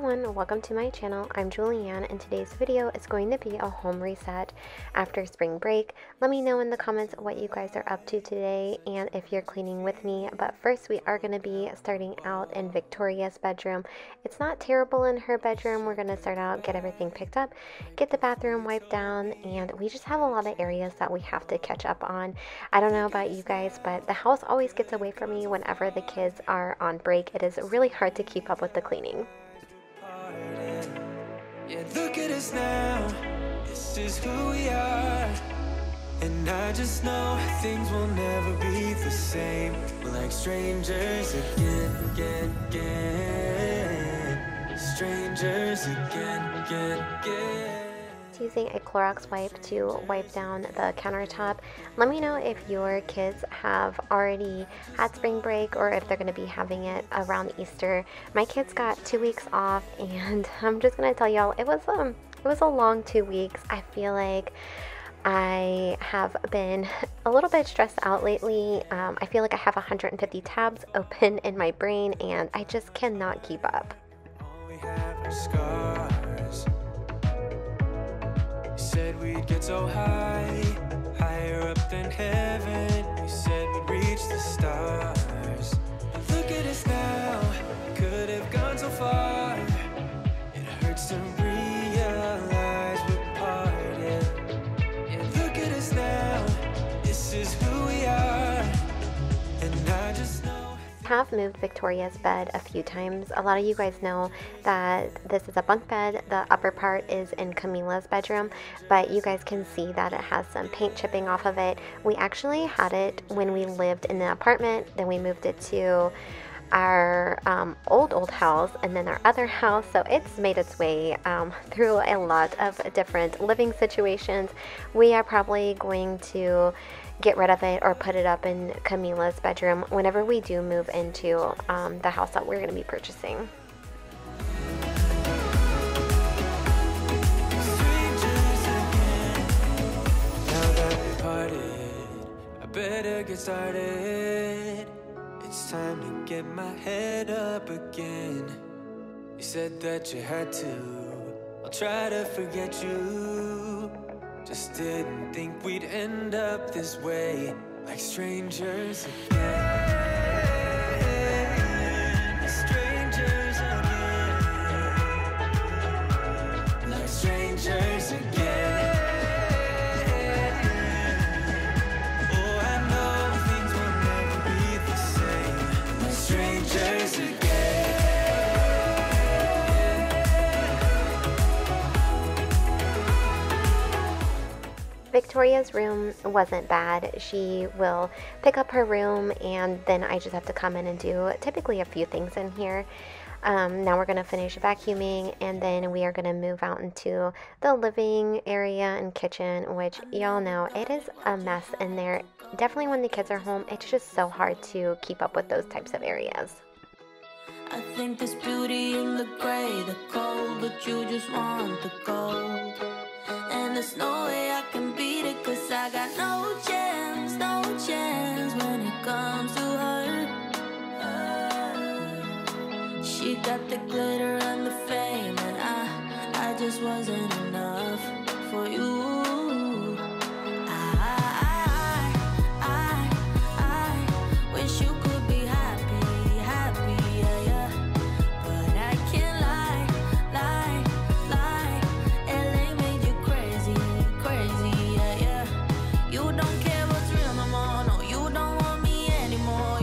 everyone, welcome to my channel. I'm Julianne, and today's video is going to be a home reset after spring break. Let me know in the comments what you guys are up to today and if you're cleaning with me. But first, we are going to be starting out in Victoria's bedroom. It's not terrible in her bedroom. We're going to start out, get everything picked up, get the bathroom wiped down, and we just have a lot of areas that we have to catch up on. I don't know about you guys, but the house always gets away from me whenever the kids are on break. It is really hard to keep up with the cleaning. Yeah, look at us now, this is who we are. And I just know things will never be the same. We're like strangers again. Strangers again. Using a Clorox wipe to wipe down the countertop. Let me know if your kids have already had spring break or if they're going to be having it around Easter. My kids got 2 weeks off, and I'm just going to tell y'all it was a long 2 weeks. I feel like I have been a little bit stressed out lately. I feel like I have 150 tabs open in my brain and I just cannot keep up. All we have are scars. Said we'd get so high, higher up than heaven. We said we'd reach the stars. But look at us now, could have gone so far. It hurts to realize we're parted. Yeah, look at us now, this is who we are. And I just know Have moved Victoria's bed a few times. A lot of you guys know that this is a bunk bed. The upper part is in Camila's bedroom, but you guys can see that it has some paint chipping off of it. We actually had it when we lived in the apartment, then we moved it to our old house and then our other house, so it's made its way through a lot of different living situations. We are probably going to get rid of it or put it up in Camila's bedroom whenever we do move into the house that we're going to be purchasing. now that we parted, I better get started. It's time to get my head up again. You said that you had to, I'll try to forget you. Just didn't think we'd end up this way, like strangers again. Strangers again. Like strangers again. Oh, I know things will never be the same, like strangers again. Victoria's room wasn't bad. She will pick up her room and then I just have to come in and do typically a few things in here. Now we're going to finish vacuuming and then we are going to move out into the living area and kitchen, which y'all know it is a mess in there. Definitely when the kids are home, it's just so hard to keep up with those types of areas. I think there's beauty in the gray, the cold, but you just want the gold. And there's no way I can beat it, cause I got no chance when it comes to her. She got the glitter and the fame, and I just wasn't enough for you. I wish you could be happy, yeah. But I can't lie. LA made you crazy, yeah. You don't care what's real no more, no, you don't want me anymore.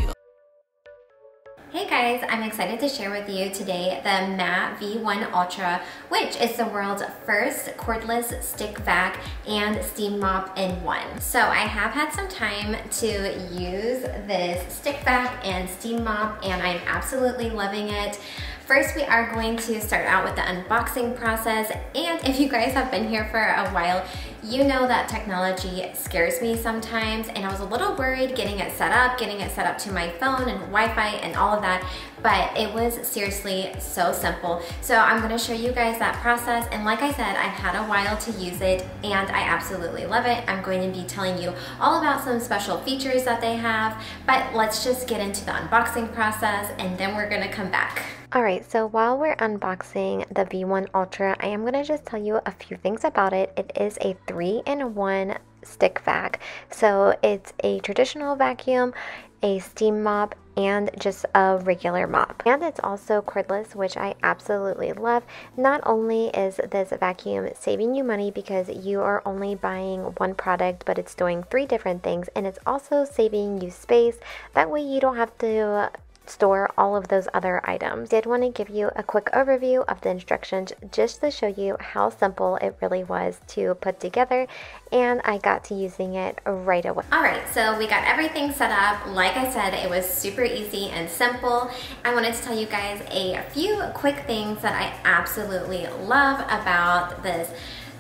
Hey guys, I'm excited to share with you today the MACH V1 Ultra, which is the world's first cordless stick vac and steam mop in one. So I have had some time to use this stick vac and steam mop and I'm absolutely loving it. First, we are going to start out with the unboxing process, and if you guys have been here for a while, you know that technology scares me sometimes, and I was a little worried getting it set up to my phone and Wi-Fi and all of that, but it was seriously so simple. So I'm gonna show you guys that process, and like I said, I've had a while to use it, and I absolutely love it. I'm going to be telling you all about some special features that they have, but let's just get into the unboxing process, and then we're gonna come back. Alright, so while we're unboxing the V1 Ultra, I am going to just tell you a few things about it. It is a 3-in-1 stick vac. So it's a traditional vacuum, a steam mop, and just a regular mop. And it's also cordless, which I absolutely love. Not only is this vacuum saving you money because you are only buying one product, but it's doing 3 different things, and it's also saving you space. That way you don't have to store all of those other items. Did want to give you a quick overview of the instructions just to show you how simple it really was to put together, and I got to using it right away. Alright, so we got everything set up. Like I said, it was super easy and simple. I wanted to tell you guys a few quick things that I absolutely love about this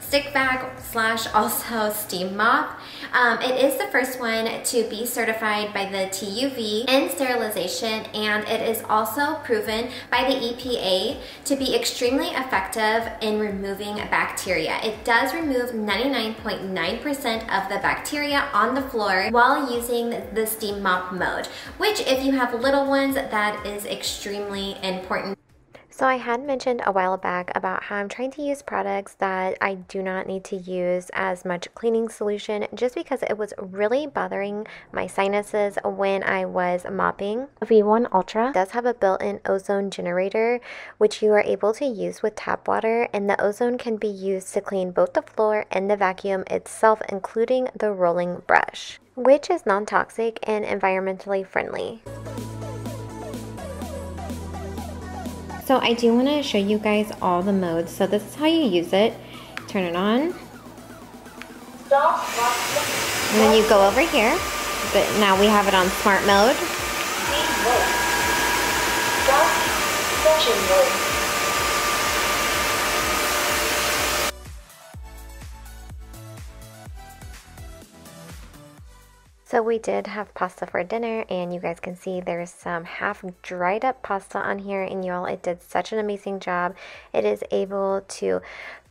stick vac / also steam mop. It is the first one to be certified by the TUV in sterilization, and it is also proven by the EPA to be extremely effective in removing bacteria. It does remove 99.9% of the bacteria on the floor while using the steam mop mode, which if you have little ones, that is extremely important. So I had mentioned a while back about how I'm trying to use products that I do not need to use as much cleaning solution, just because it was really bothering my sinuses when I was mopping. The V1 Ultra does have a built-in ozone generator, which you are able to use with tap water, and the ozone can be used to clean both the floor and the vacuum itself, including the rolling brush, which is non-toxic and environmentally friendly. So I do want to show you guys all the modes. So this is how you use it. Turn it on. And then you go over here. But now we have it on smart mode. So we did have pasta for dinner, and you guys can see there's some half dried up pasta on here, and y'all, it did such an amazing job. It is able to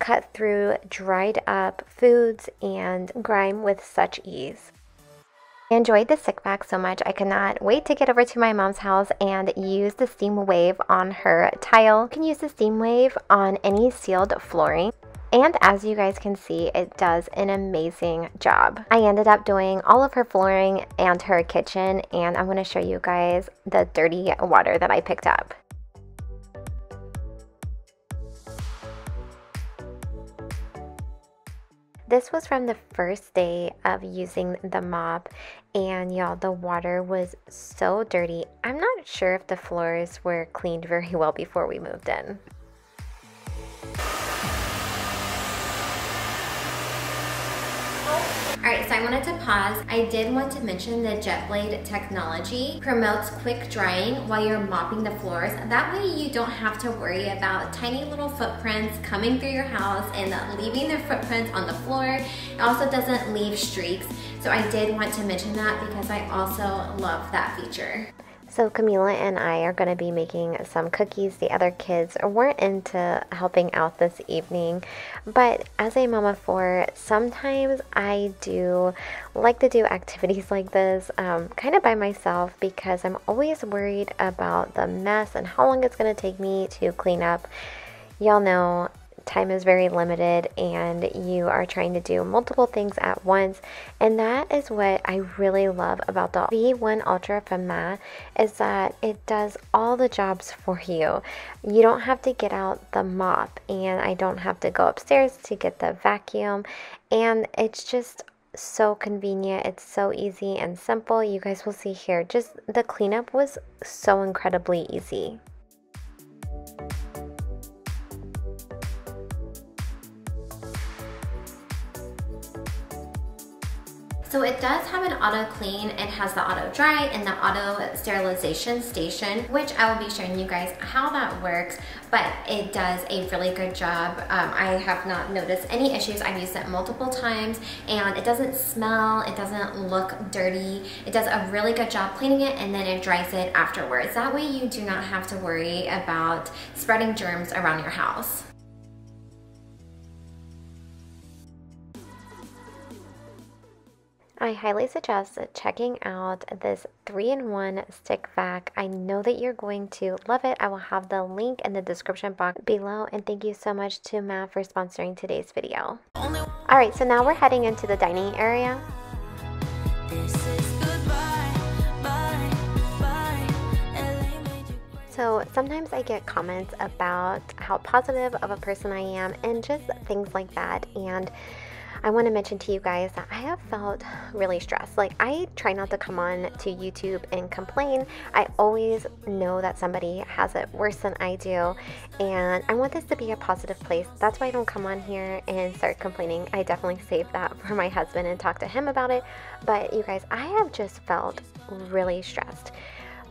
cut through dried up foods and grime with such ease. I enjoyed the stick vac so much, I could not wait to get over to my mom's house and use the steam wave on her tile. You can use the steam wave on any sealed flooring. And as you guys can see, it does an amazing job. I ended up doing all of her flooring and her kitchen, and I'm going to show you guys the dirty water that I picked up. This was from the first day of using the mop, and y'all, the water was so dirty. I'm not sure if the floors were cleaned very well before we moved in. Alright, so I wanted to pause. I did want to mention the jet blade technology promotes quick drying while you're mopping the floors. That way you don't have to worry about tiny little footprints coming through your house and leaving their footprints on the floor. It also doesn't leave streaks. So I did want to mention that because I also love that feature. So Camila and I are going to be making some cookies. The other kids weren't into helping out this evening, but as a mom of 4, sometimes I do like to do activities like this kind of by myself, because I'm always worried about the mess and how long it's going to take me to clean up. Y'all know time is very limited, and you are trying to do multiple things at once, and that is what I really love about the V1 Ultra from MACH, is that it does all the jobs for you. You don't have to get out the mop, and I don't have to go upstairs to get the vacuum, and it's just so convenient. It's so easy and simple. You guys will see here, just the cleanup was so incredibly easy. So it does have an auto clean, it has the auto dry and the auto sterilization station, which I will be showing you guys how that works, but it does a really good job. I have not noticed any issues. I've used it multiple times, and it doesn't smell, it doesn't look dirty. It does a really good job cleaning it, and then it dries it afterwards. That way you do not have to worry about spreading germs around your house. I highly suggest checking out this 3-in-1 stick vac. I know that you're going to love it. I will have the link in the description box below, and thank you so much to Matt for sponsoring today's video. Alright, so now we're heading into the dining area. So sometimes I get comments about how positive of a person I am and just things like that, and I want to mention to you guys that I have felt really stressed. Like, I try not to come on to YouTube and complain. I always know that somebody has it worse than I do, and I want this to be a positive place. That's why I don't come on here and start complaining. I definitely save that for my husband and talk to him about it. But you guys, I have just felt really stressed.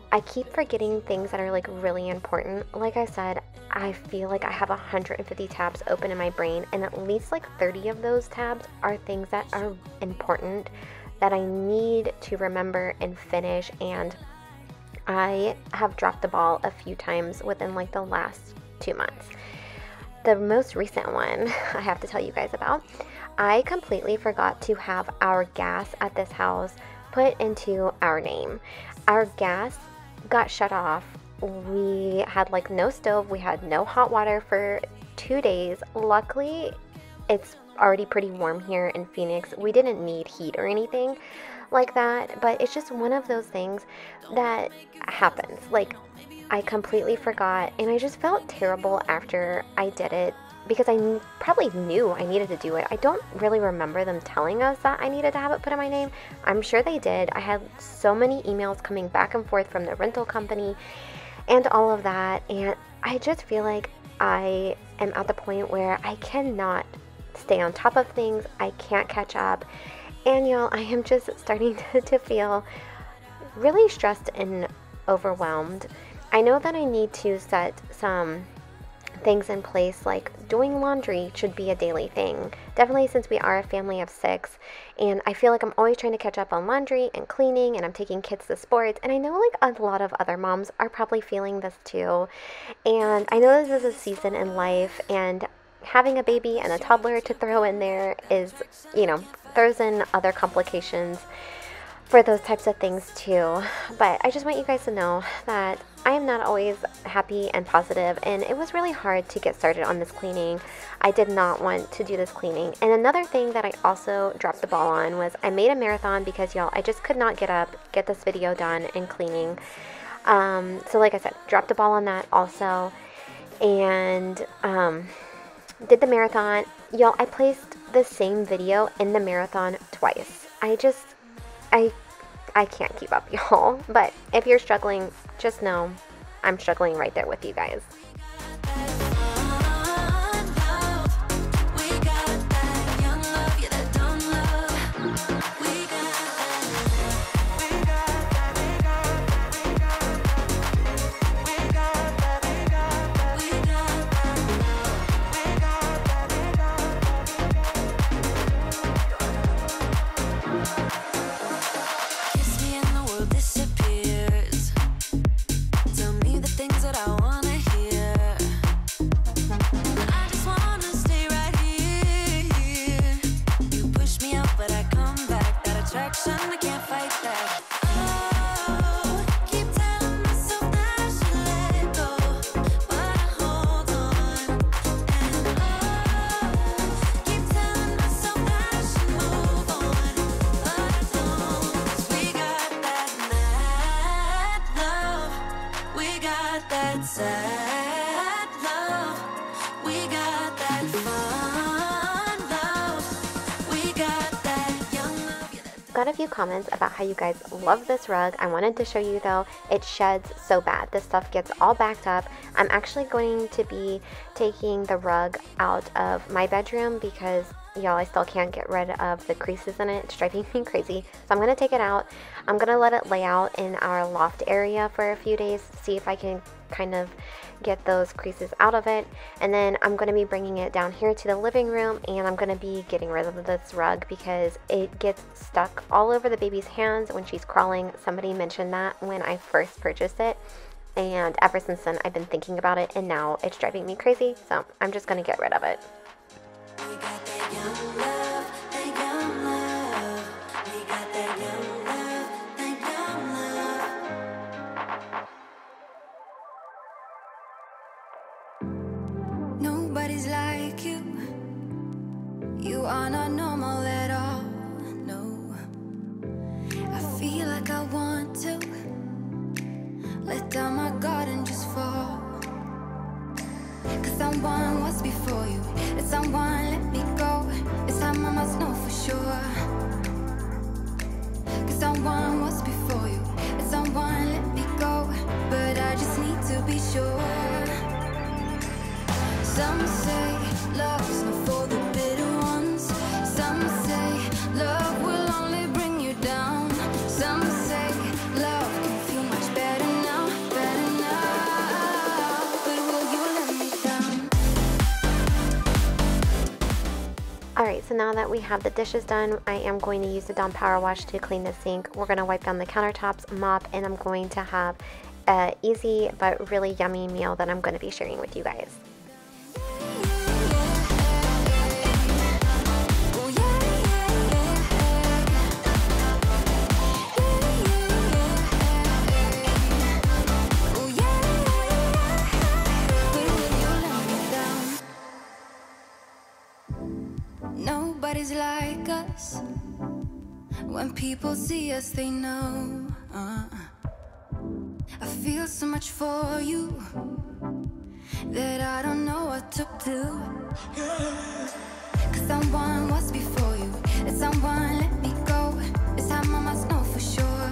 I keep forgetting things that are like really important. Like I said, I feel like I have 150 tabs open in my brain, and at least like 30 of those tabs are things that are important that I need to remember and finish, and I have dropped the ball a few times within like the last 2 months. The most recent one I have to tell you guys about, I completely forgot to have our gas at this house put into our name. Our gas got shut off. We had like no stove, we had no hot water for 2 days. Luckily, it's already pretty warm here in Phoenix. We didn't need heat or anything like that, but it's just one of those things that happens. Like, I completely forgot, and I just felt terrible after I did it because I probably knew I needed to do it. I don't really remember them telling us that I needed to have it put in my name. I'm sure they did. I had so many emails coming back and forth from the rental company and all of that, and I just feel like I am at the point where I cannot stay on top of things. I can't catch up, and y'all, I am just starting to feel really stressed and overwhelmed. I know that I need to set some things in place, like doing laundry should be a daily thing, definitely, since we are a family of 6, and I feel like I'm always trying to catch up on laundry and cleaning, and I'm taking kids to sports, and I know like a lot of other moms are probably feeling this too, and I know this is a season in life, and having a baby and a toddler to throw in there is, you know, throws in other complications for those types of things too. But I just want you guys to know that I am not always happy and positive, and it was really hard to get started on this cleaning. I did not want to do this cleaning. And another thing that I also dropped the ball on was I made a marathon because, y'all, I just could not get up, get this video done and cleaning. So like I said, dropped the ball on that also, and did the marathon. Y'all, I placed the same video in the marathon twice. I can't keep up, y'all. But if you're struggling, just know I'm struggling right there with you guys. Got a few comments about how you guys love this rug. I wanted to show you though, it sheds so bad. This stuff gets all backed up. I'm actually going to be taking the rug out of my bedroom because, y'all, I still can't get rid of the creases in it. It's driving me crazy. So I'm going to take it out. I'm going to let it lay out in our loft area for a few days, see if I can kind of get those creases out of it, and then I'm going to be bringing it down here to the living room, and I'm going to be getting rid of this rug because it gets stuck all over the baby's hands when she's crawling. Somebody mentioned that when I first purchased it, and ever since then I've been thinking about it, and now it's driving me crazy, so I'm just going to get rid of it. We got that young love, that young love. We got are not normal at all, no. I feel like I want to let down my guard and just fall. Cause someone was before you, and someone let me go. This time I must know for sure. Cause someone was before you, and someone let me go. But I just need to be sure. Some say love's not for the bitter ones. Some say love will only bring you down. Some say love can feel much better now, better now. But will you let me down? Alright, so now that we have the dishes done, I am going to use the Dawn Power Wash to clean the sink. We're going to wipe down the countertops, mop, and I'm going to have an easy but really yummy meal that I'm going to be sharing with you guys. Nobody's like us. When people see us, they know. I feel so much for you that I don't know what to do. Cause someone was before you, and someone let me go. This time I must know for sure.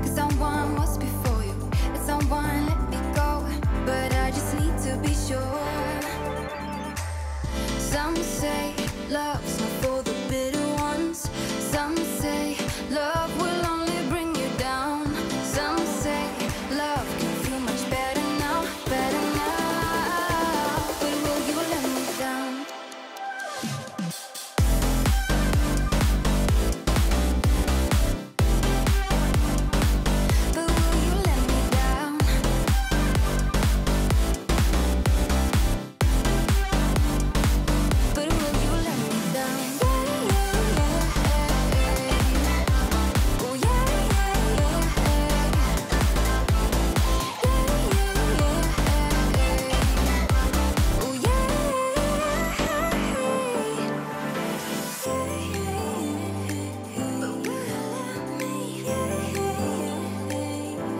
Cause someone was before you, and someone let me go. But I just need to be sure. Some say love's not for the bitter ones. Some say love will only bring you down. Some say love can feel much better now, better now. But will you let me down? But will you let me down? But will you let me down? Oh yeah, oh yeah.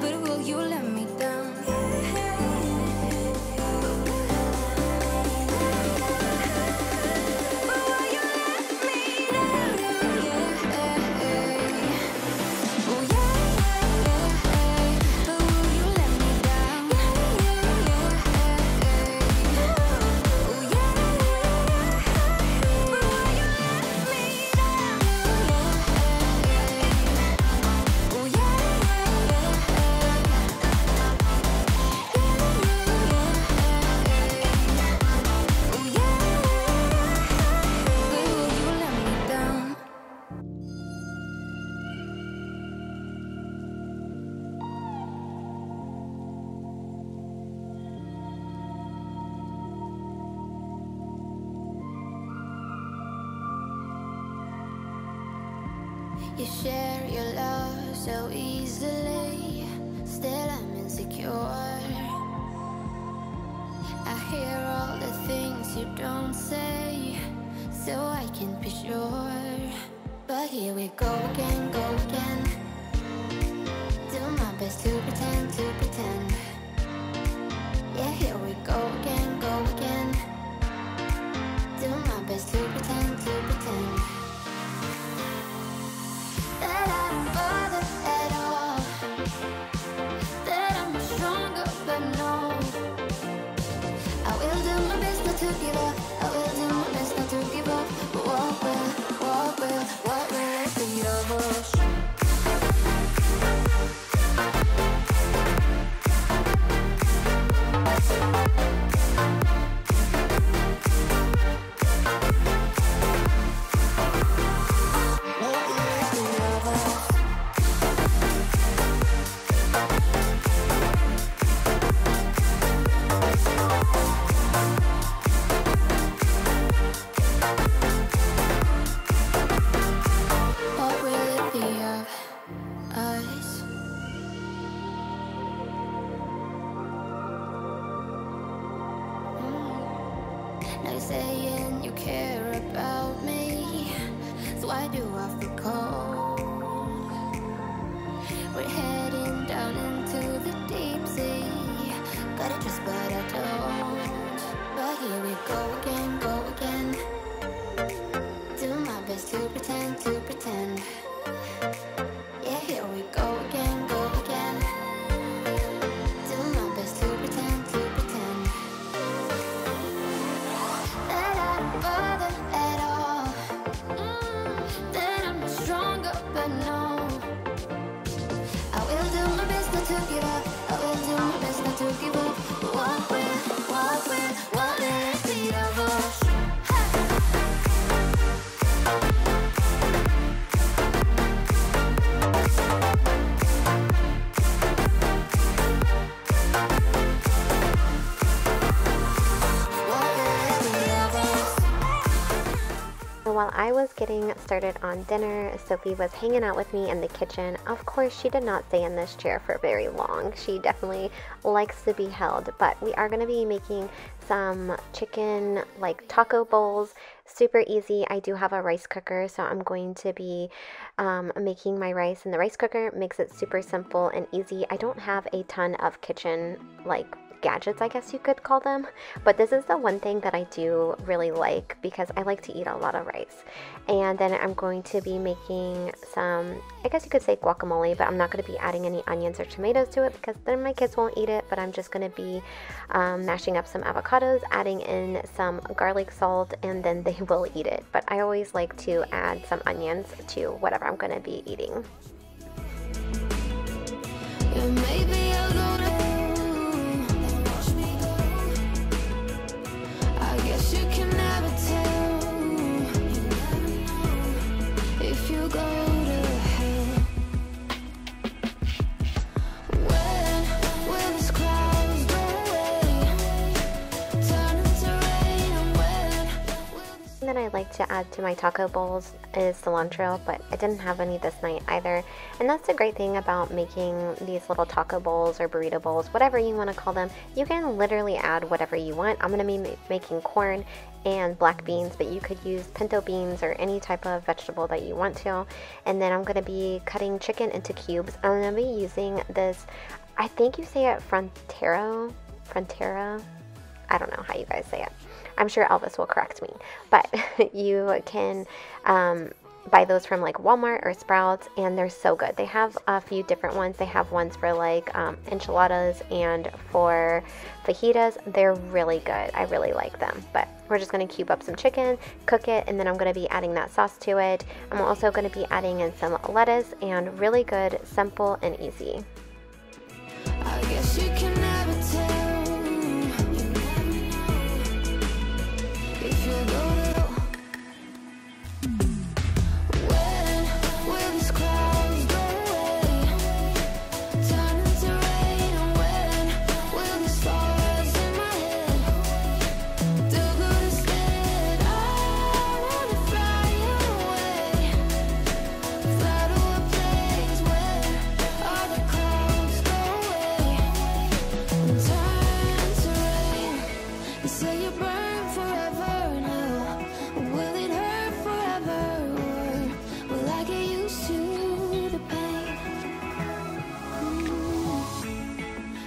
But will you let me down? You share your love so easily, still I'm insecure. I hear all the things you don't say, so I can be sure. But here we go again, go again. Do my best to pretend, to pretend. Yeah, here we go again, go again. Do my best to pretend, to pretend. That I don't bother at all, that I'm stronger, but no. I will do my best not to give up, I will do my best not to give up. But what will it lead of us? do I feel cold? We're heading down into the deep sea. Gotta trust but I don't. But here we go again, go again. Do my best to pretend, to pretend. Yeah, here we go again, go again. Do my best to pretend, to pretend. That I don't bother at all. That I'm not stronger, but no. I will do my best not to give up. I will do my best not to give up. What will it be of us? While I was getting started on dinner, Sophie was hanging out with me in the kitchen. Of course, she did not stay in this chair for very long. She definitely likes to be held, but we are going to be making some chicken like taco bowls. Super easy. I do have a rice cooker, so I'm going to be making my rice in the rice cooker. Makes it super simple and easy. I don't have a ton of kitchen like gadgets, I guess you could call them, but this is the one thing that I do really like because I like to eat a lot of rice. And then I'm going to be making some, I guess you could say guacamole, but I'm not going to be adding any onions or tomatoes to it because then my kids won't eat it. But I'm just going to be mashing up some avocados, adding in some garlic salt, and then they will eat it. But I always like to add some onions to whatever I'm going to be eating. Maybe I'll go to. I guess you can never tell if you go to hell. When will these clouds go away, turn into rain, and when will this... That I like to add to my taco bowls is cilantro, but I didn't have any this night either. And that's the great thing about making these little taco bowls or burrito bowls, whatever you want to call them. You can literally add whatever you want. I'm going to be making corn and black beans, but you could use pinto beans or any type of vegetable that you want to. And then I'm going to be cutting chicken into cubes. I'm going to be using this, I think you say it Frontera. I don't know how you guys say it. I'm sure Elvis will correct me, but you can buy those from like Walmart or Sprouts, and they're so good. They have a few different ones. They have ones for like enchiladas and for fajitas. They're really good. I really like them, but we're just going to cube up some chicken, cook it, and then I'm going to be adding that sauce to it. I'm also going to be adding in some lettuce, and really good, simple, and easy. I guess you can never tell if you go to. When will these clouds go away, turn into rain, and when will these stars in my head do good instead? I wanna fly away, fly to a place where all the clouds go away and turn to rain. You say you burn forever now. Will it hurt forever, or will I get used to the pain?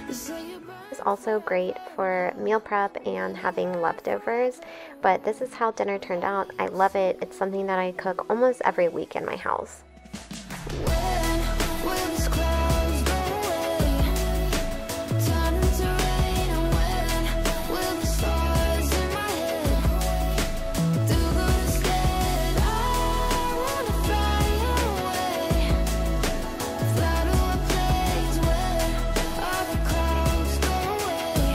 You say you burn. It's also great for meal prep and having leftovers, but this is how dinner turned out. I love it. It's something that I cook almost every week in my house. When will these clouds go away, turn into rain, and when will the stars in my head do good instead? I wanna fly away, fly to a place where all the clouds go away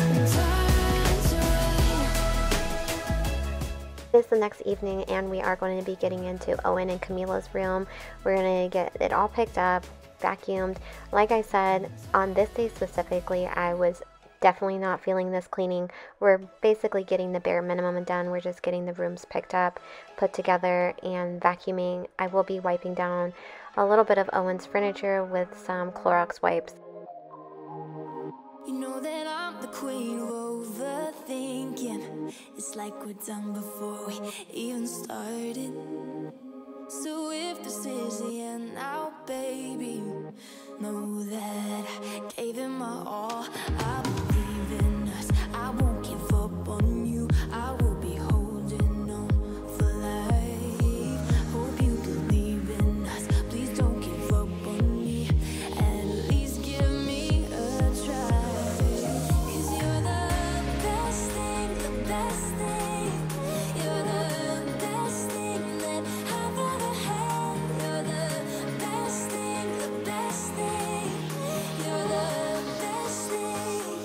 and turn to rain. It's the next evening, and we are going to be getting into Owen and Camila's room. We're going to get it all picked up, vacuumed. Like I said, on this day specifically, I was definitely not feeling this cleaning. We're basically getting the bare minimum done. We're just getting the rooms picked up, put together, and vacuuming. I will be wiping down a little bit of Owen's furniture with some Clorox wipes. You know that I'm the queen of overthinking. It's like we're done before we even started. So if this is the end now, baby, know that I gave it my all. I believe in us, I won't give up on you. I will be holding on for life. Hope you believe in us, please don't give up on me. At least give me a try. 'Cause you're the best thing, the best thing. You're the best thing that I've ever had. You're the best thing, the best thing. You're the best thing.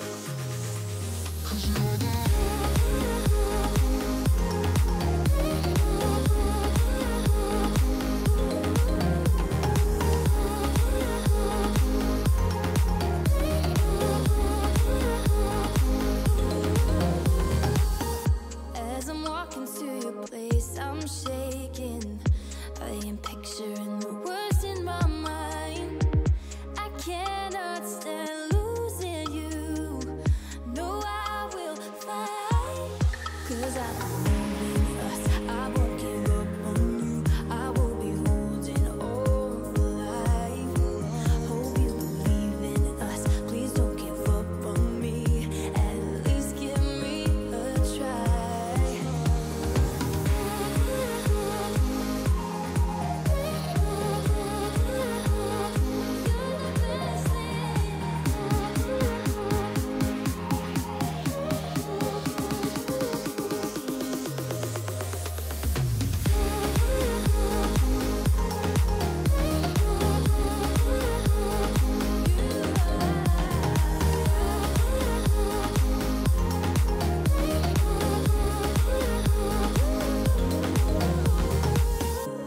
'Cause you're the As I'm walking to your place, I'm shaking. I am picturing the worst in my mind. I cannot stand losing you. No, I will fight. 'Cause I believe in us, I won't give up on you. I will be holding on for life. Hope you believe in us, please don't give up on me. At least give me a try.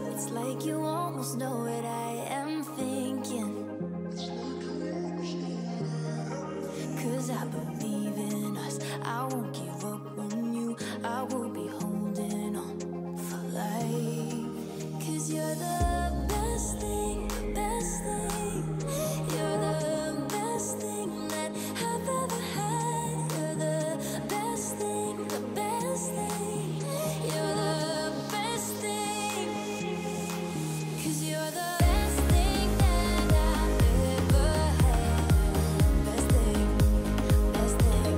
It's like you almost know what I am thinking. 'Cause I believe in us, I won't give up on you. I will be holding on for life. 'Cause you're the best thing, best thing. You're the best thing that I've ever had. You're the best thing, the best thing. You're the best thing. 'Cause you're the best thing that I've ever had. Best thing, best thing.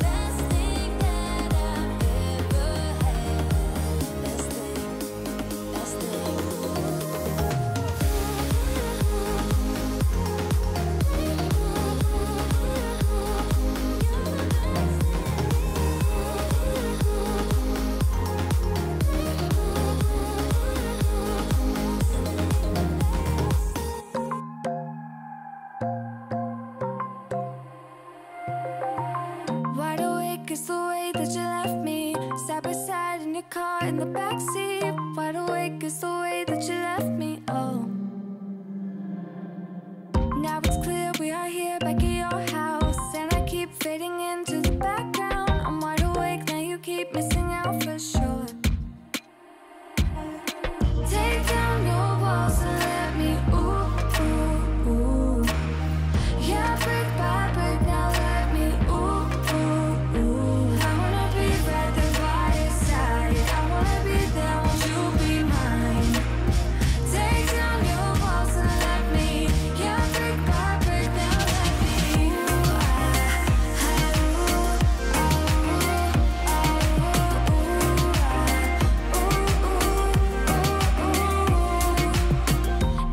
Best thing that I've ever had. Best thing, best thing. Wide awake is the way that you left me. Side by side in your car in the backseat. Wide awake is the way that you left me. Oh, now it's clear we are here back at your house, and I keep fading into the background. I'm wide awake now, you keep missing out for sure. Take down your walls and let me ooh, ooh, ooh. Yeah, brick by brick, now let me ooh, ooh, ooh. I wanna be right there by your side. I wanna be there, won't you be mine? Take down your walls and let me. Yeah, brick by brick, now let me.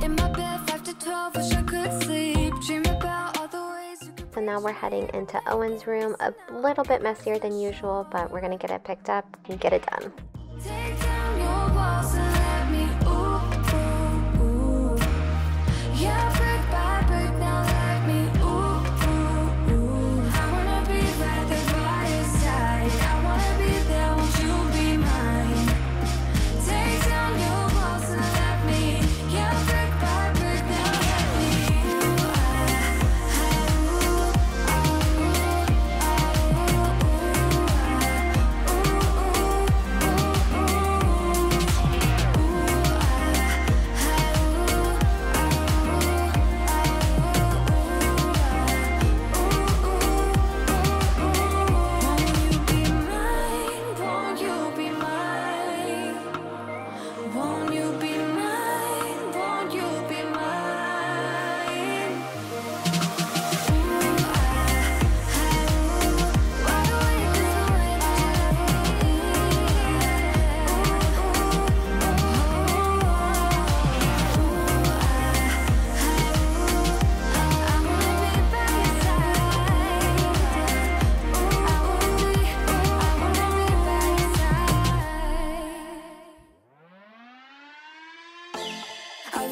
In my bed 5 to 12, wish I could sleep. Dream about all the ways you could. So now we're heading into Owen's room. A little bit messier than usual, but we're gonna get it picked up and get it done. Take down your walls and let me ooh, ooh, ooh. Yeah, brick by brick, now let me ooh, ooh, ooh. I wanna be right there by your side. I wanna be there, won't you be mine? Take down your walls and let me. Yeah, brick by brick, now let me. Ooh, ooh, ooh, ooh, ooh, ooh, ooh.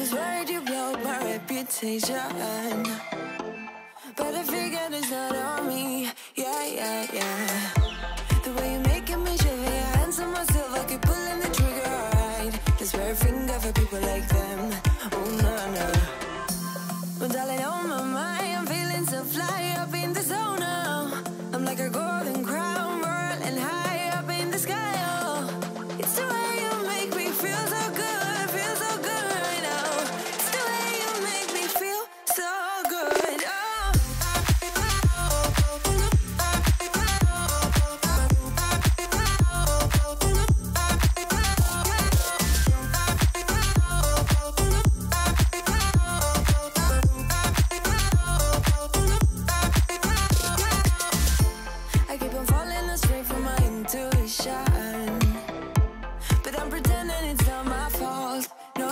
was worried you blow my reputation, but I figured it's not on me. Yeah. The way you're making me shiver, your hands on myself, I keep pulling the trigger, alright. Just wear a finger for people like them. Oh, no. Well, darling, on my mind, I'm feeling so fly up in the zone now. I'm like a golden crown, whirling high up in the sky, oh. It's the way you make me feel so good, feel so good right now. It's the way you make me feel so good, oh. I keep on falling astray from my intuition, but I'm pretending it's not my fault. No.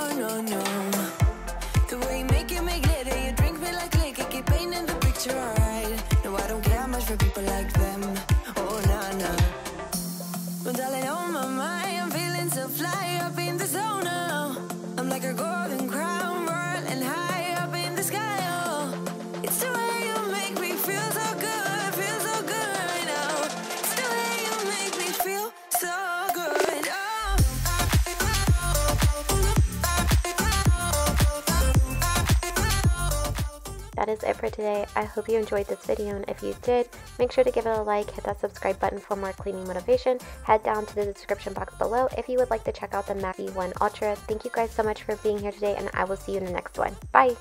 The way you make glitter, you drink me like liquor, keep painting the picture, alright. No, I don't care much for people like them. Oh, no. Well, darling, on my mind, I'm feeling so fly up in the zone now. I'm like a golden crown, whirling high up in the sky, oh. It's the way you make me feel so good, feel so good right now. It's the way you make me feel so good, oh. That is it for today. I hope you enjoyed this video, and if you did, make sure to give it a like, hit that subscribe button for more cleaning motivation, head down to the description box below if you would like to check out the MACH V1 Ultra. Thank you guys so much for being here today, and I will see you in the next one. Bye!